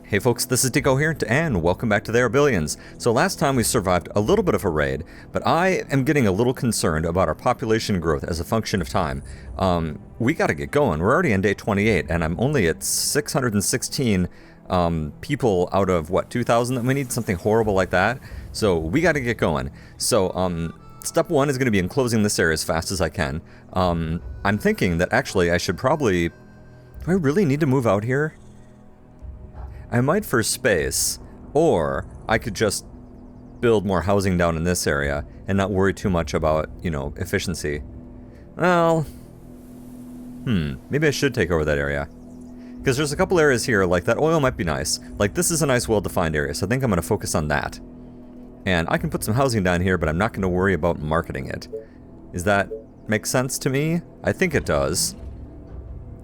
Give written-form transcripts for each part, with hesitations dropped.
Hey folks, this is Dico here, and welcome back to the Billions. So last time we survived a little bit of a raid, but I am getting a little concerned about our population growth as a function of time. We gotta get going. We're already on day 28, and I'm only at 616 people out of, what, 2,000 that we need? Something horrible like that. So we gotta get going. So, step one is gonna be enclosing this area as fast as I can. I'm thinking that actually I should probably... Do I really need to move out here? I might for space, or I could just build more housing down in this area and not worry too much about, you know, efficiency. Well, maybe I should take over that area. Because there's a couple areas here, like that oil might be nice. Like this is a nice well-defined area, so I think I'm going to focus on that. And I can put some housing down here, but I'm not going to worry about marketing it. Does that make sense to me? I think it does.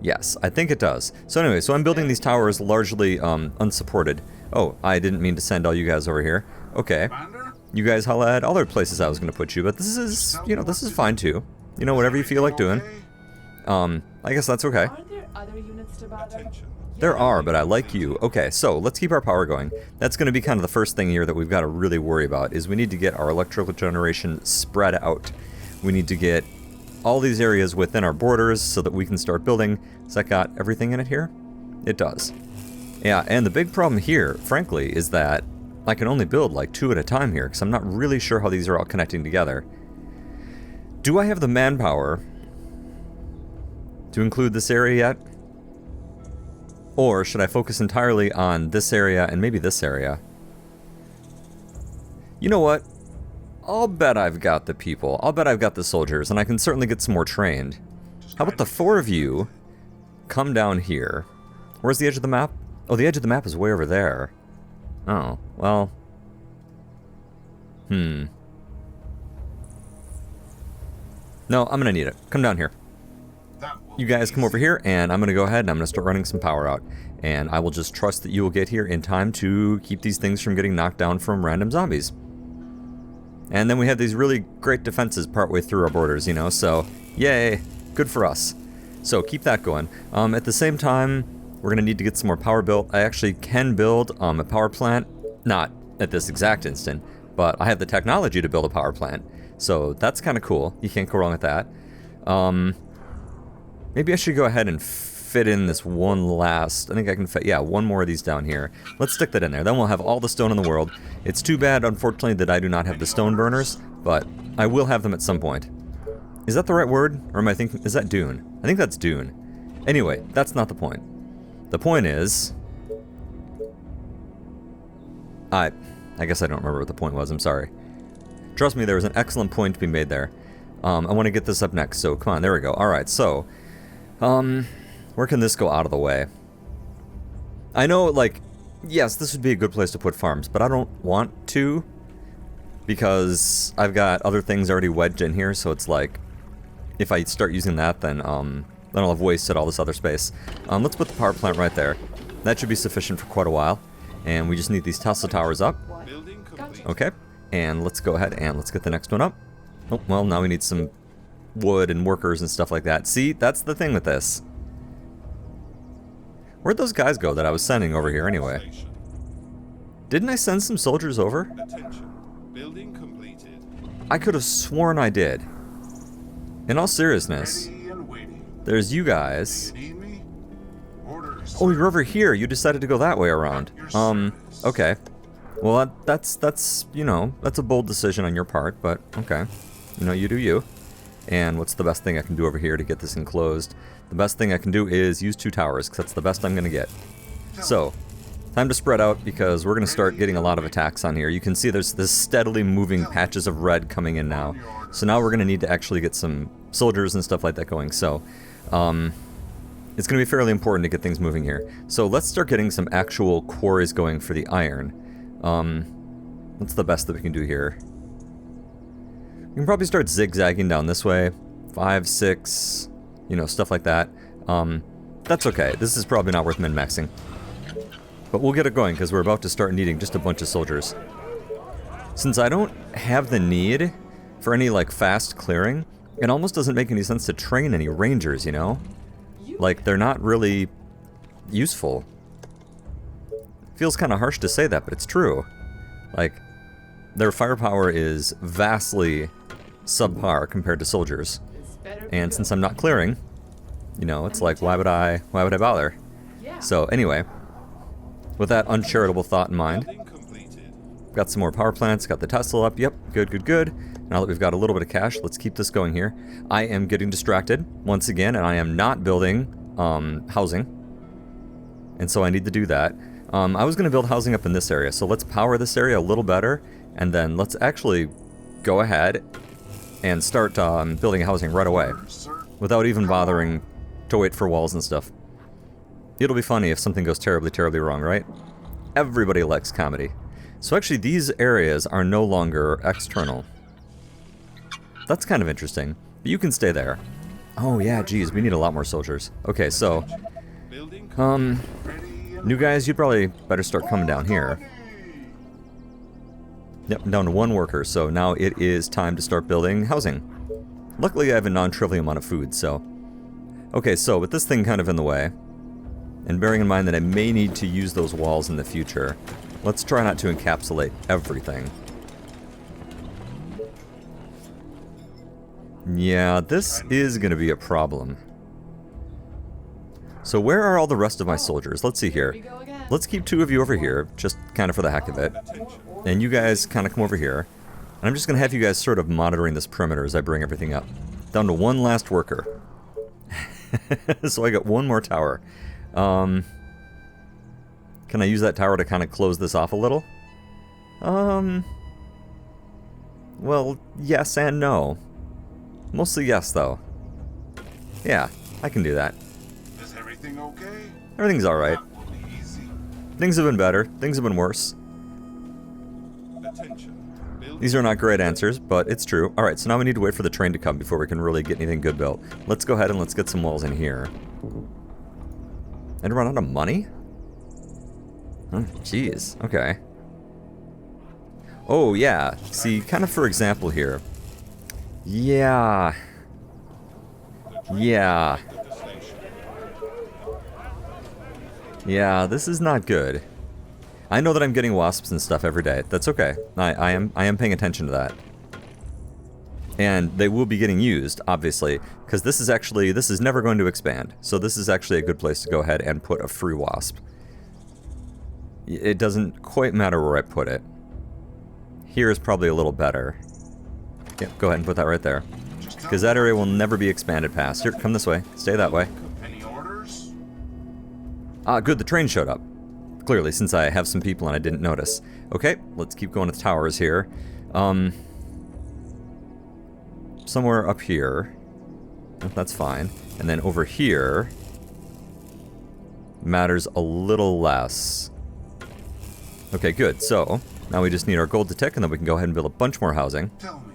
Yes, I think it does. So anyway, so I'm building these towers largely unsupported. Oh, I didn't mean to send all you guys over here. Okay. You guys holla at other places I was going to put you, but this is, you know, this is fine too. You know, whatever you feel like doing. I guess that's okay. Are there other units to bother? There are, but I like you. Okay, so let's keep our power going. That's going to be kind of the first thing here that we've got to really worry about, is we need to get our electrical generation spread out. We need to get all these areas within our borders so that we can start building. Has that got everything in it here? It does. Yeah, and the big problem here, frankly, is that I can only build like 2 at a time here, because I'm not really sure how these are all connecting together. Do I have the manpower to include this area yet? Or should I focus entirely on this area and maybe this area? You know what? I'll bet I've got the people. I'll bet I've got the soldiers, and I can certainly get some more trained. How about the 4 of you come down here? Where's the edge of the map? Oh, the edge of the map is way over there. Oh, well. No, I'm gonna need it. Come down here. You guys come over here, and I'm gonna go ahead and I'm gonna start running some power out. And I will just trust that you will get here in time to keep these things from getting knocked down from random zombies. And then we have these really great defenses partway through our borders, you know, so yay, good for us. So keep that going. At the same time, we're going to need to get some more power built. I actually can build a power plant, not at this exact instant, but I have the technology to build a power plant. So that's kind of cool. You can't go wrong with that. Maybe I should go ahead and fit in this one last, I think I can fit, yeah, one more of these down here. Let's stick that in there, then we'll have all the stone in the world. It's too bad, unfortunately, that I do not have the stone burners, but I will have them at some point. Is that the right word? Or am I thinking, is that dune? I think that's dune. Anyway, that's not the point. The point is... I guess I don't remember what the point was, I'm sorry. Trust me, there was an excellent point to be made there. I want to get this up next, so come on, there we go. Alright, so... where can this go out of the way? I know, like, yes, this would be a good place to put farms, but I don't want to, because I've got other things already wedged in here, so it's like, if I start using that, then I'll have wasted all this other space. Let's put the power plant right there. That should be sufficient for quite a while, and we just need these Tesla towers up. Okay, and let's go ahead and let's get the next one up. Oh, well, now we need some wood and workers and stuff like that. See, that's the thing with this. Where'd those guys go that I was sending over here anyway? Didn't I send some soldiers over? I could have sworn I did. In all seriousness, there's you guys. Oh, you're over here. You decided to go that way around. Okay. Well, that's, you know, that's a bold decision on your part, but okay. You know, you do you. And what's the best thing I can do over here to get this enclosed? The best thing I can do is use 2 towers, because that's the best I'm going to get. So, time to spread out, because we're going to start getting a lot of attacks on here. You can see there's this steadily moving patches of red coming in now. So now we're going to need to actually get some soldiers and stuff like that going. So, it's going to be fairly important to get things moving here. So let's start getting some actual quarries going for the iron. What's the best that we can do here? We can probably start zigzagging down this way. 5, 6, you know, stuff like that. That's okay. This is probably not worth min-maxing. But we'll get it going, because we're about to start needing just a bunch of soldiers. Since I don't have the need for any, like, fast clearing, it almost doesn't make any sense to train any rangers, you know? Like, they're not really useful. Feels kind of harsh to say that, but it's true. Like, their firepower is vastly subpar compared to soldiers. And since I'm not clearing, you know, it's like, why would I bother? So anyway, with that uncharitable thought in mind, got some more power plants, got the Tesla up, yep, good. Now that we've got a little bit of cash, let's keep this going here. I am getting distracted once again, and I am not building housing. And so I need to do that. I was going to build housing up in this area, so let's power this area a little better, and then let's actually go ahead and start building housing right away, without even bothering to wait for walls and stuff. It'll be funny if something goes terribly wrong, right? Everybody likes comedy. So actually these areas are no longer external. That's kind of interesting, but you can stay there. Oh yeah, geez, we need a lot more soldiers. Okay, so, new guys, you'd probably better start coming down here. Yep, I'm down to 1 worker, so now it is time to start building housing. Luckily I have a non-trivial amount of food, so... Okay, so with this thing kind of in the way, and bearing in mind that I may need to use those walls in the future, let's try not to encapsulate everything. Yeah, this is going to be a problem. So where are all the rest of my soldiers? Let's see here. Let's keep 2 of you over here, just kind of for the heck of it. And you guys kind of come over here. And I'm just going to have you guys sort of monitoring this perimeter as I bring everything up. Down to 1 last worker. So I got 1 more tower. Can I use that tower to kind of close this off a little? Well, yes and no. Mostly yes, though. Yeah, I can do that. Is everything okay? Everything's alright. That will be easy. Things have been better. Things have been worse. Attention. These are not great answers, but it's true. Alright, so now we need to wait for the train to come before we can really get anything good built. Let's go ahead and let's get some walls in here. And run out of money? Oh, jeez. Okay. Oh, yeah. See, kind of for example here. Yeah. Yeah. Yeah, this is not good. I know that I'm getting wasps and stuff every day. That's okay. I am paying attention to that. And they will be getting used, obviously, because this is never going to expand. So this is actually a good place to go ahead and put a free wasp. It doesn't quite matter where I put it. Here is probably a little better. Yep, go ahead and put that right there. Because that area will never be expanded past. Here, come this way. Stay that way. Any orders? Ah, good, the train showed up. Clearly, since I have some people and I didn't notice. Okay, let's keep going with towers here. Somewhere up here. That's fine. And then over here matters a little less. Okay, good. So, now we just need our gold to tick, and then we can go ahead and build a bunch more housing. Tell me.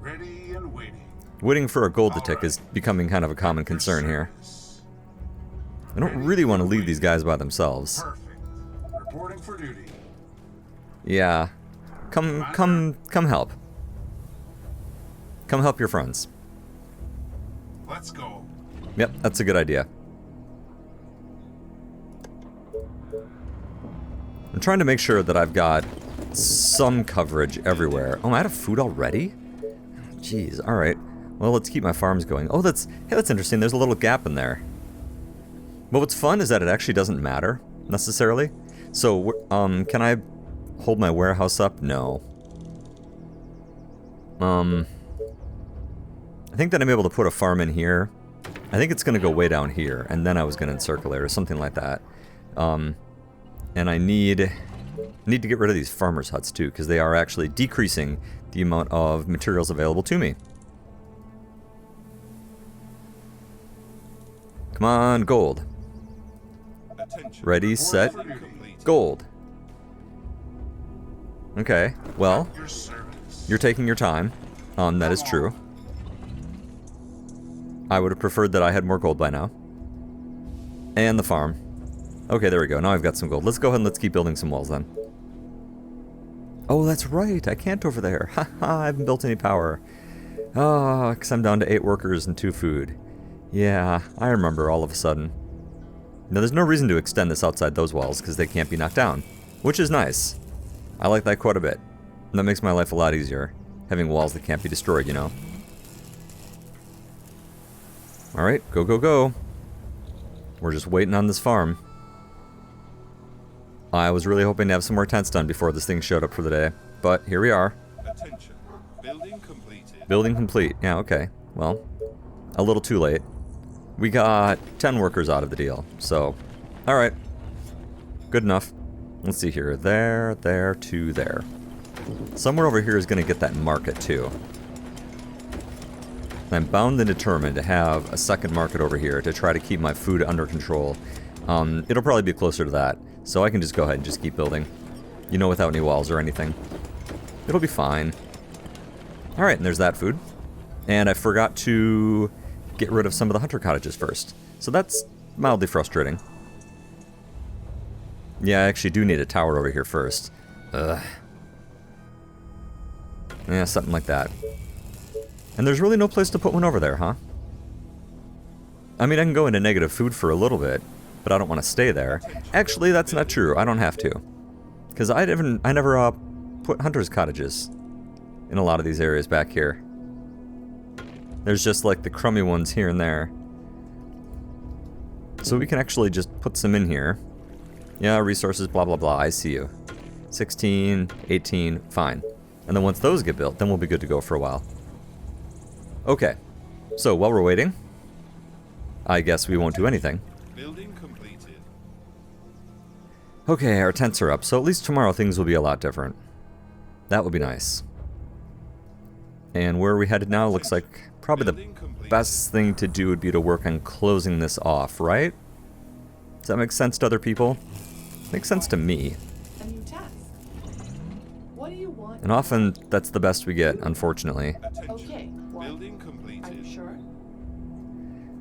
Ready and waiting. Waiting for a gold to tick is becoming kind of a common concern here. I don't really want to leave these guys by themselves. Perfect. Reporting for duty. Yeah. Come help. Come help your friends. Let's go. Yep, that's a good idea. I'm trying to make sure that I've got some coverage everywhere. Oh, I'm out of food already? Jeez, alright. Well, let's keep my farms going. Oh, that's interesting. There's a little gap in there. But what's fun is that it actually doesn't matter, necessarily. So, can I hold my warehouse up? No. I think that I'm able to put a farm in here. I think it's going to go way down here, and then I was going to encircle it or something like that. And I need to get rid of these farmers' huts too, because they are actually decreasing the amount of materials available to me. Come on, gold. Ready, set, gold. Okay, well, you're taking your time. That is true. I would have preferred that I had more gold by now. And the farm. Okay, there we go. Now I've got some gold. Let's go ahead and let's keep building some walls then. Oh, that's right. I can't over there. Haha, I haven't built any power. Oh, because I'm down to 8 workers and 2 food. Yeah, I remember all of a sudden. Now, there's no reason to extend this outside those walls, because they can't be knocked down. Which is nice. I like that quite a bit. And that makes my life a lot easier. Having walls that can't be destroyed, you know. Alright, go, go, go. We're just waiting on this farm. I was really hoping to have some more tents done before this thing showed up for the day. But here we are. Attention. Building completed. Building complete. Yeah, okay. Well, a little too late. We got 10 workers out of the deal, so... Alright. Good enough. Let's see here. There, to there. Somewhere over here is going to get that market, too. I'm bound and determined to have a second market over here to try to keep my food under control. It'll probably be closer to that, so I can just go ahead and just keep building. You know, without any walls or anything. It'll be fine. Alright, and there's that food. And I forgot to get rid of some of the hunter cottages first. So that's mildly frustrating. Yeah, I actually do need a tower over here first. Ugh. Yeah, something like that. And there's really no place to put one over there, huh? I mean, I can go into negative food for a little bit, but I don't want to stay there. Actually, that's not true. I don't have to. Because I never put hunters' cottages in a lot of these areas back here. There's just like the crummy ones here and there. So we can actually just put some in here. Yeah, resources, blah, blah, blah. I see you. 16, 18, fine. And then once those get built, then we'll be good to go for a while. Okay. So while we're waiting, I guess we won't do anything. Building completed. Okay, our tents are up, so at least tomorrow things will be a lot different. That would be nice. And where are we headed now? Looks like probably the best thing to do would be to work on closing this off, right? Does that make sense to other people? Makes sense to me. A new task. What do you want? And often that's the best we get, unfortunately. Okay. What? Building Are completed. you sure?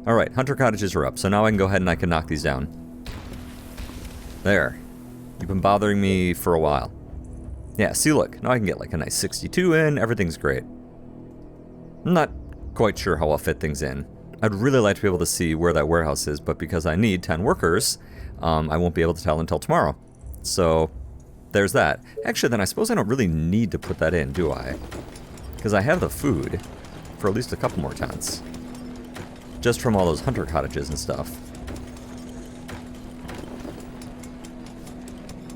Alright, hunter cottages are up, so now I can go ahead and I can knock these down. There. You've been bothering me for a while. Yeah, see, look, now I can get like a nice 62 in, everything's great. I'm not quite sure how I'll fit things in. I'd really like to be able to see where that warehouse is, but because I need 10 workers, I won't be able to tell until tomorrow. So, there's that. Actually, then I suppose I don't really need to put that in, do I? Because I have the food for at least a couple more tents. Just from all those hunter cottages and stuff.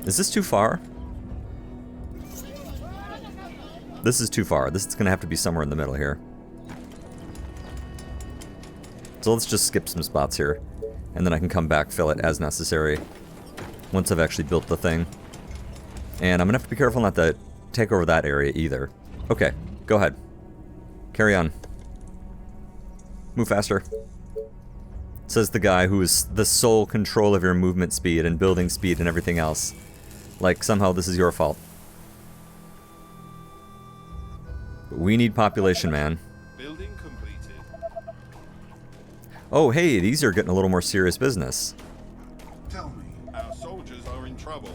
Is this too far? This is too far. This is going to have to be somewhere in the middle here. So let's just skip some spots here. And then I can come back, fill it as necessary. Once I've actually built the thing. And I'm going to have to be careful not to take over that area either. Okay, go ahead. Carry on. Move faster. Says the guy who is the sole control of your movement speed and building speed and everything else. Like, somehow this is your fault. But we need population, man. Building completed. Oh, hey, these are getting a little more serious business. Tell me, our soldiers are in trouble.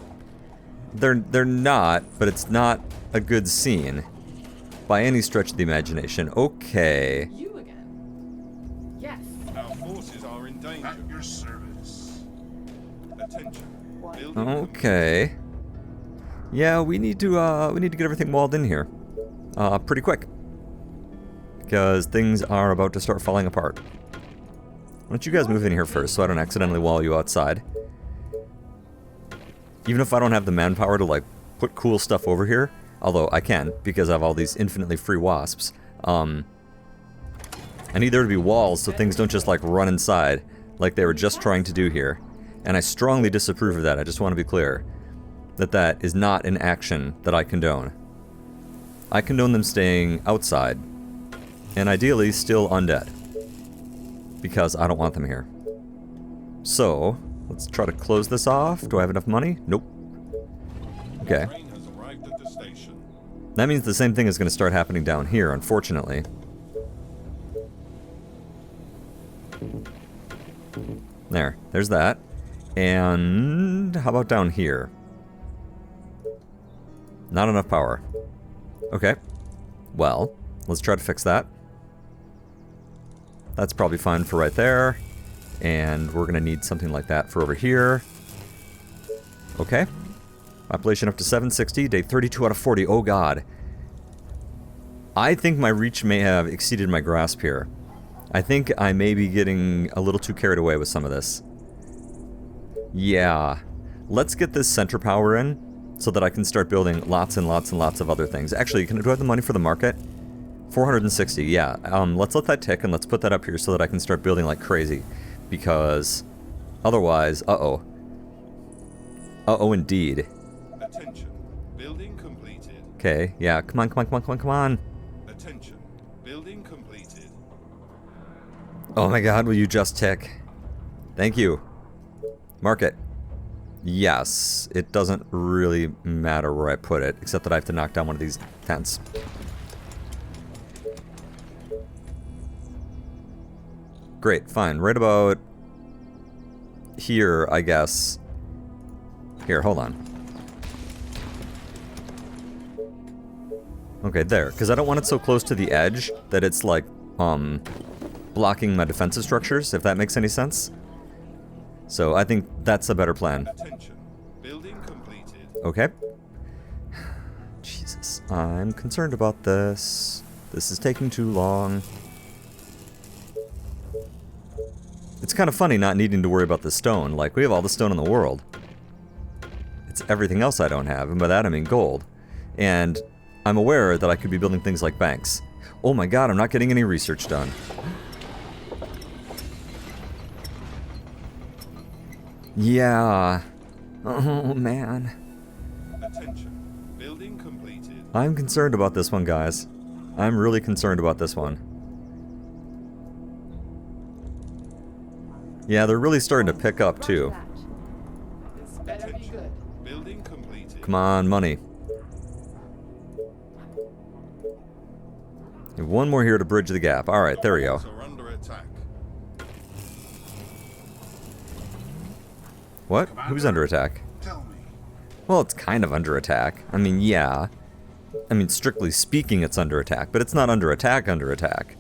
They're not, but it's not a good scene. By any stretch of the imagination. Okay. You again? Yes. Our forces are in danger. At your service. Attention. What? Building Okay. Yeah, we need to get everything walled in here. Pretty quick. Because things are about to start falling apart. Why don't you guys move in here first so I don't accidentally wall you outside. Even if I don't have the manpower to, like, put cool stuff over here, although I can, because I have all these infinitely free wasps, I need there to be walls so things don't just, like, run inside, like they were just trying to do here. And I strongly disapprove of that, I just want to be clear. That is not an action that I condone. I condone them staying outside, and ideally still undead. Because I don't want them here. So, let's try to close this off. Do I have enough money? Nope. Okay. train has arrived at the station. That means the same thing is going to start happening down here, unfortunately. There's that. And how about down here? Not enough power. Okay. Well, let's try to fix that. That's probably fine for right there. And we're going to need something like that for over here. Okay. Population up to 760. Day 32 out of 40. Oh, God. I think my reach may have exceeded my grasp here. I think I may be getting a little too carried away with some of this. Yeah. Let's get this center power in so that I can start building lots and lots and lots of other things. Actually, do I have the money for the market? 460, yeah. Let's let that tick and let's put that up here so that I can start building like crazy. Because otherwise, uh-oh. Uh-oh, indeed. Attention. Building completed. Okay, yeah, come on, come on, come on, come on, come on. Attention. Building completed. Oh my God, will you just tick? Thank you. Market. Yes, it doesn't really matter where I put it, except that I have to knock down one of these tents. Great, fine. Right about here, I guess. Here, hold on. Okay, there. Because I don't want it so close to the edge that it's like, blocking my defensive structures, if that makes any sense. So I think that's a better plan. Attention. Building completed. Okay. Jesus, I'm concerned about this. This is taking too long. It's kind of funny not needing to worry about the stone. Like, we have all the stone in the world. It's everything else I don't have, and by that I mean gold. And I'm aware that I could be building things like banks. Oh my God, I'm not getting any research done. Yeah. Oh, man. Attention. Building completed. I'm concerned about this one, guys. I'm really concerned about this one. Yeah, they're really starting to pick up, too. This better be good. Building completed. Come on, money. And one more here to bridge the gap. Alright, there we go. Colonies are under attack. What? Who's under attack? Tell me. Well, it's kind of under attack. I mean, yeah. I mean, strictly speaking, it's under attack, but it's not under attack, under attack.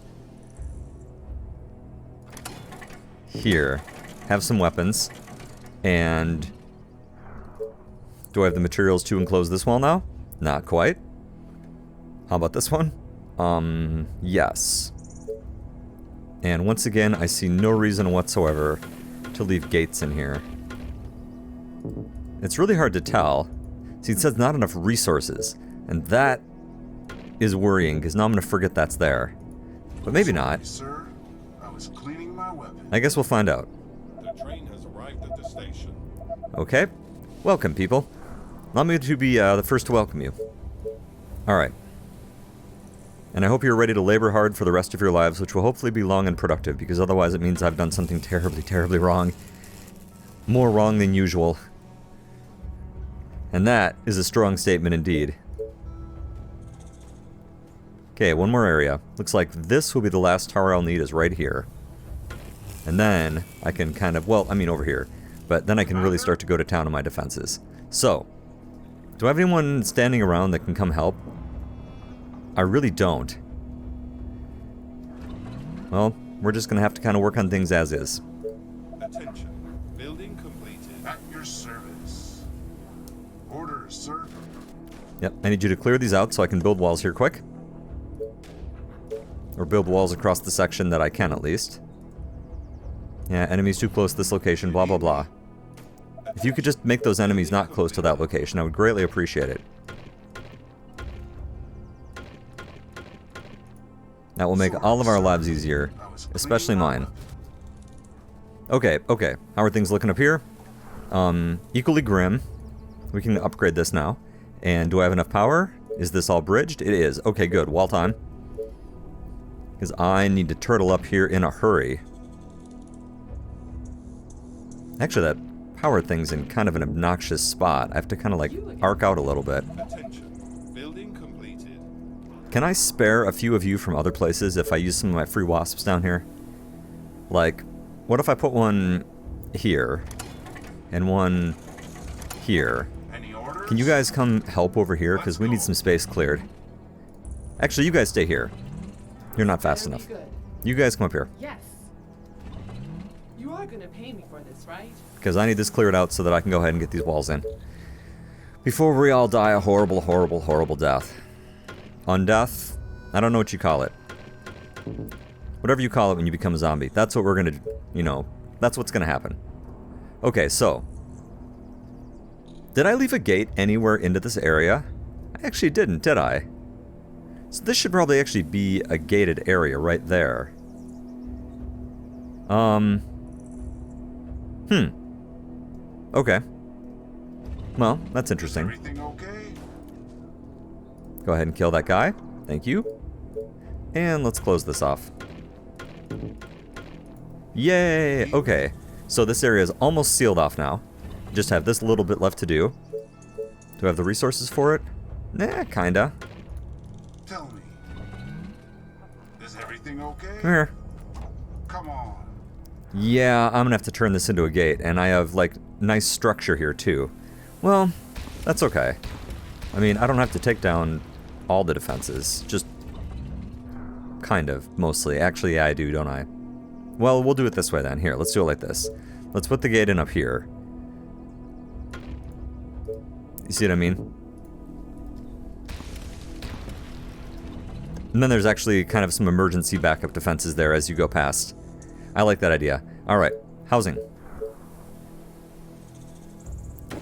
Here. Have some weapons. And... do I have the materials to enclose this wall now? Not quite. How about this one? Yes. And once again, I see no reason whatsoever to leave gates in here. It's really hard to tell. See, it says not enough resources. And that is worrying, because now I'm going to forget that's there. But maybe not. Sir, I was cleaning my weapon. I guess we'll find out. The train has arrived at the station. Okay. Welcome, people. Allow me to be the first to welcome you. Alright. And I hope you're ready to labor hard for the rest of your lives, which will hopefully be long and productive, because otherwise it means I've done something terribly, terribly wrong. More wrong than usual. And that is a strong statement indeed. Okay, one more area. Looks like this will be the last tower I'll need is right here. And then I can kind of, well, I mean over here. But then I can really start to go to town on my defenses. So, do I have anyone standing around that can come help? I really don't. Well, we're just going to have to kind of work on things as is. Attention. Building completed. At your service. Orders, sir. Yep, I need you to clear these out so I can build walls here quick. Or build walls across the section that I can at least. Yeah, enemies too close to this location, blah blah blah. If you could just make those enemies not close to that location, I would greatly appreciate it. That will make all of our lives easier, especially mine. Okay, okay. How are things looking up here? Equally grim. We can upgrade this now. And do I have enough power? Is this all bridged? It is. Okay, good. Wall time. Because I need to turtle up here in a hurry. Actually, that power thing's in kind of an obnoxious spot. I have to kind of like arc out a little bit. Attention. Building completed. Can I spare a few of you from other places if I use some of my free wasps down here? Like, what if I put one here and one here? Any orders? Can you guys come help over here? Because we need some space cleared. Actually, you guys stay here. You're not fast Better enough. be good. You guys come up here. Yes. You are are gonna pay me for this, right? Because I need this cleared out so that I can go ahead and get these walls in. Before we all die a horrible, horrible, horrible death. Undeath? I don't know what you call it. Whatever you call it when you become a zombie. That's what we're gonna, you know, that's what's gonna happen. Okay, so. Did I leave a gate anywhere into this area? I actually didn't, did I? So this should probably actually be a gated area right there. Okay. Well, that's interesting. Everything okay? Go ahead and kill that guy. Thank you. And let's close this off. Yay! Okay. So this area is almost sealed off now. Just have this little bit left to do. Do I have the resources for it? Nah, kinda. Tell me. Is everything okay? Here. Come on. Yeah, I'm gonna have to turn this into a gate, and I have, like, nice structure here, too. Well, that's okay. I mean, I don't have to take down all the defenses. Just kind of, mostly. Actually, yeah, I do, don't I? Well, we'll do it this way, then. Here, let's do it like this. Let's put the gate in up here. You see what I mean? And then there's actually kind of some emergency backup defenses there as you go past. I like that idea. Alright, housing.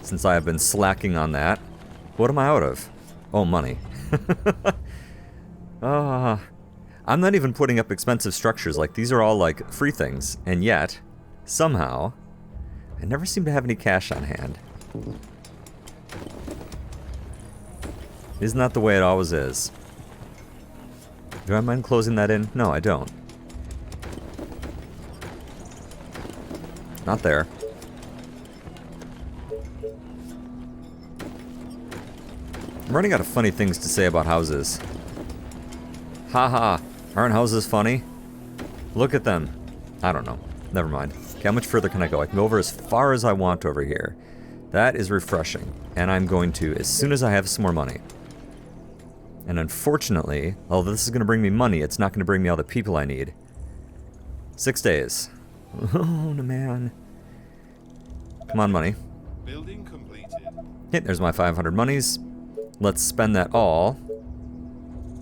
Since I have been slacking on that, what am I out of? Oh, money. I'm not even putting up expensive structures. Like, these are all, like, free things. And yet, somehow, I never seem to have any cash on hand. Isn't that the way it always is? Do I mind closing that in? No, I don't. Not there. I'm running out of funny things to say about houses. Haha, aren't houses funny? Look at them. I don't know. Never mind. Okay, how much further can I go? I can go over as far as I want over here. That is refreshing. And I'm going to as soon as I have some more money. And unfortunately, although this is going to bring me money, it's not going to bring me all the people I need. 6 days. Oh, no, man. Come on, money. Building completed. Okay, there's my 500 monies. Let's spend that all.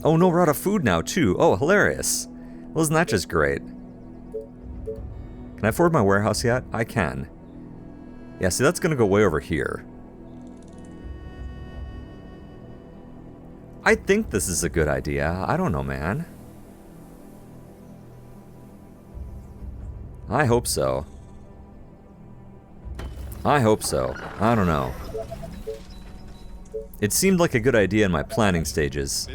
Oh, no, we're out of food now, too. Oh, hilarious. Well, isn't that just great? Can I afford my warehouse yet? I can. Yeah, see, that's going to go way over here. I think this is a good idea. I don't know, man. I hope so. I hope so. I don't know. It seemed like a good idea in my planning stages,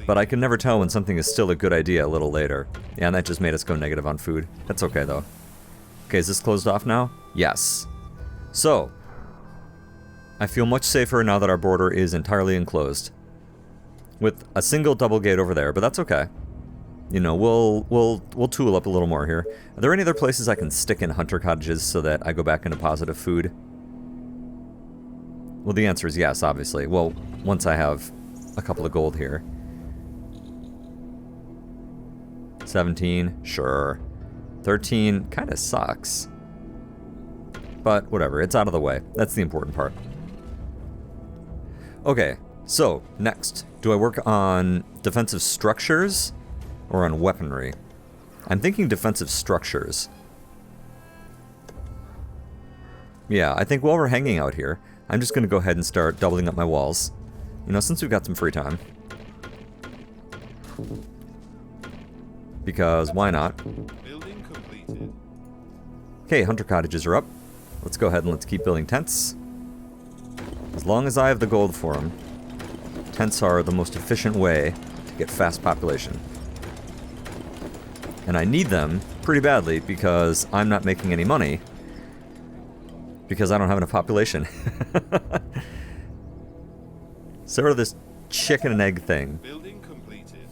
but I can never tell when something is still a good idea a little later. Yeah, and that just made us go negative on food. That's okay, though. Okay, is this closed off now? Yes. So, I feel much safer now that our border is entirely enclosed. With a single double gate over there, but that's okay. You know, we'll tool up a little more here. Are there any other places I can stick in hunter cottages so that I go back into positive food? Well, the answer is yes, obviously. Well, once I have a couple of gold here. 17, sure. 13 kind of sucks. But whatever, it's out of the way. That's the important part. Okay, so next, do I work on defensive structures or on weaponry? I'm thinking defensive structures. Yeah, I think while we're hanging out here, I'm just going to go ahead and start doubling up my walls. You know, since we've got some free time. Because why not? Building completed. Okay, hunter cottages are up. Let's go ahead and let's keep building tents. As long as I have the gold for them, tents are the most efficient way to get fast population. And I need them pretty badly because I'm not making any money. Because I don't have enough population. Sort of this chicken and egg thing. Building completed.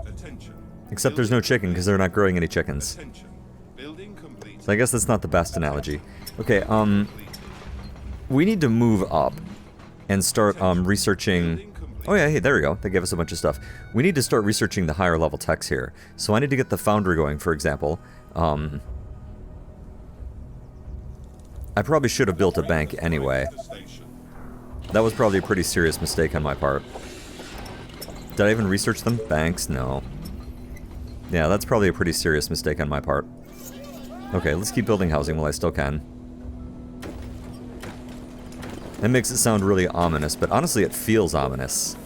Attention. Except there's no chicken because they're not growing any chickens. Attention. Building completed. So I guess that's not the best analogy. Okay, we need to move up and start researching. Oh yeah, hey, there we go. They gave us a bunch of stuff. We need to start researching the higher level techs here. So I need to get the foundry going, for example. I probably should have built a bank anyway. The station. That was probably a pretty serious mistake on my part. Did I even research them? Banks? No. Yeah, that's probably a pretty serious mistake on my part. Okay, let's keep building housing while I still can. That makes it sound really ominous, but honestly it feels ominous.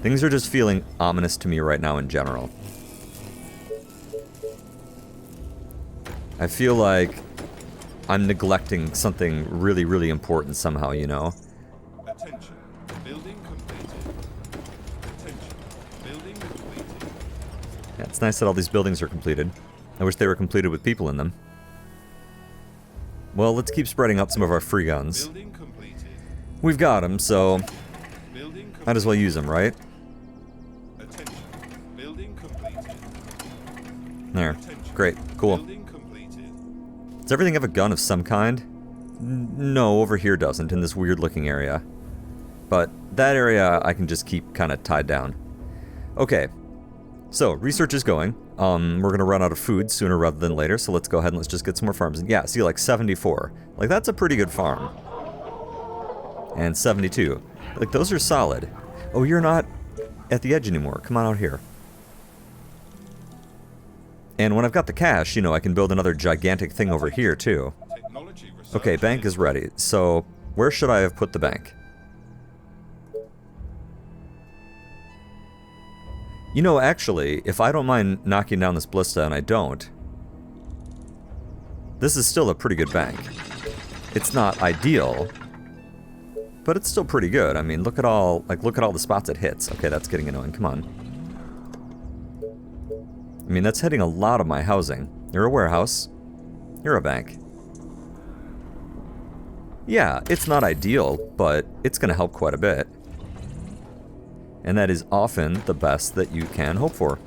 Things are just feeling ominous to me right now in general. I feel like I'm neglecting something really, really important somehow, you know? Attention. Building completed. Attention. Building completed. Yeah, it's nice that all these buildings are completed. I wish they were completed with people in them. Well, let's keep spreading out some of our free guns. Building completed. We've got them, so Building completed. might as well use them, right? Attention. Building completed. There. Attention. Great. Cool. Building completed. Does everything have a gun of some kind? No, over here doesn't, in this weird-looking area. But that area I can just keep kind of tied down. Okay. So, research is going. We're going to run out of food sooner rather than later, so let's go ahead and let's just get some more farms. And yeah, see, like 74. Like, that's a pretty good farm. And 72. Like, those are solid. Oh, you're not at the edge anymore. Come on out here. And when I've got the cash, you know, I can build another gigantic thing over here, too. Technology research. Okay, bank is ready. So, where should I have put the bank? You know, actually, if I don't mind knocking down this ballista, and I don't, this is still a pretty good bank. It's not ideal, but it's still pretty good. I mean, look at all the spots it hits. Okay, that's getting annoying. Come on. I mean, that's hitting a lot of my housing. You're a warehouse. You're a bank. Yeah, it's not ideal, but it's going to help quite a bit. And that is often the best that you can hope for.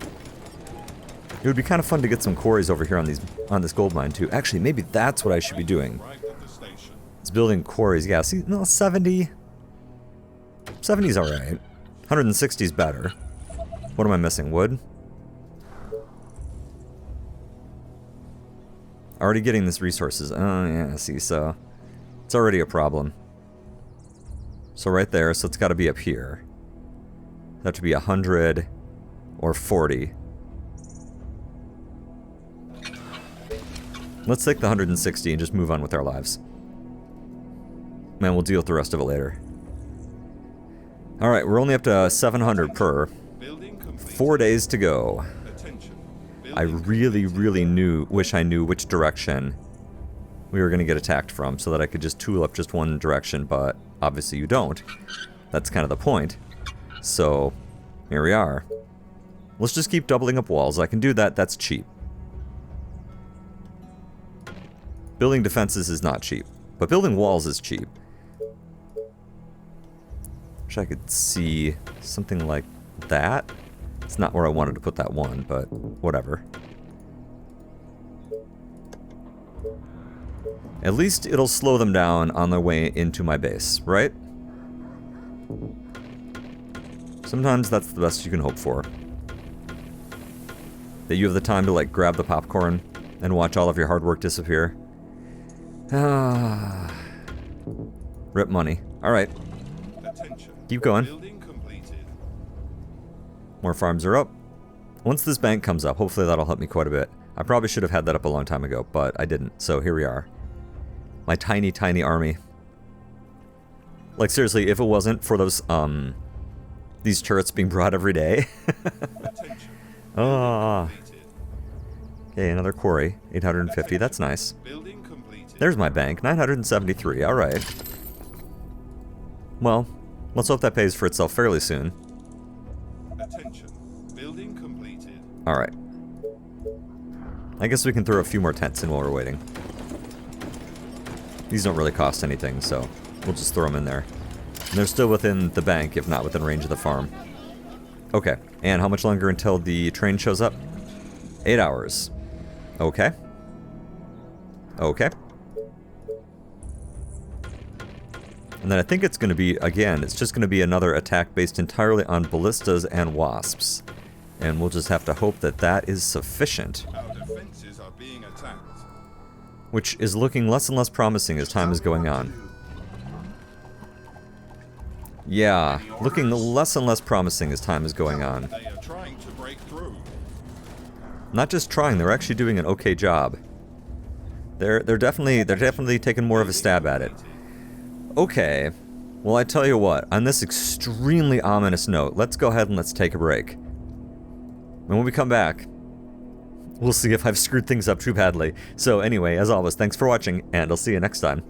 It would be kind of fun to get some quarries over here on this gold mine too. Actually, maybe that's what I should be doing. Arrived at the station. It's building quarries. Yeah, see, no, 70. 70's alright. 160's better. What am I missing? Wood? Already getting this resources. Oh, yeah, see, so it's already a problem. So right there, so it's got to be up here. That should be 100 or 40. Let's take the 160 and just move on with our lives. Man, we'll deal with the rest of it later. Alright, we're only up to 700 per. Building complete. 4 days to go. Attention. I really, really wish I knew which direction we were going to get attacked from so that I could just tool up just one direction, but obviously you don't. That's kind of the point. So, here we are. Let's just keep doubling up walls. I can do that. That's cheap. Building defenses is not cheap, but building walls is cheap. Wish I could see something like that. It's not where I wanted to put that one, but whatever. At least it'll slow them down on their way into my base, right? Sometimes that's the best you can hope for. That you have the time to, like, grab the popcorn and watch all of your hard work disappear. Ah. Rip money. Alright. Attention. Keep going. Building completed. More farms are up. Once this bank comes up, hopefully that'll help me quite a bit. I probably should have had that up a long time ago, but I didn't. So here we are. My tiny, tiny army. Like, seriously, if it wasn't for those, these turrets being brought every day. Attention. Ah. Completed. Okay, another quarry. 850, that's nice. Building completed. There's my bank, 973, alright. Well, let's hope that pays for itself fairly soon. Attention. Building completed. Alright. I guess we can throw a few more tents in while we're waiting. These don't really cost anything, so we'll just throw them in there. And they're still within the bank, if not within range of the farm. Okay, and how much longer until the train shows up? 8 hours. Okay. Okay. And then I think it's going to be, again, it's just going to be another attack based entirely on ballistas and wasps. And we'll just have to hope that that is sufficient. Our defenses are being attacked. which is looking less and less promising as time is going on. Yeah, looking less and less promising as time is going on. They are trying to break through. Not just trying, they're actually doing an okay job. They're definitely taking more of a stab at it. Okay. Well, I tell you what, on this extremely ominous note, let's go ahead and let's take a break. And when we come back, we'll see if I've screwed things up too badly. So anyway, as always, thanks for watching, and I'll see you next time.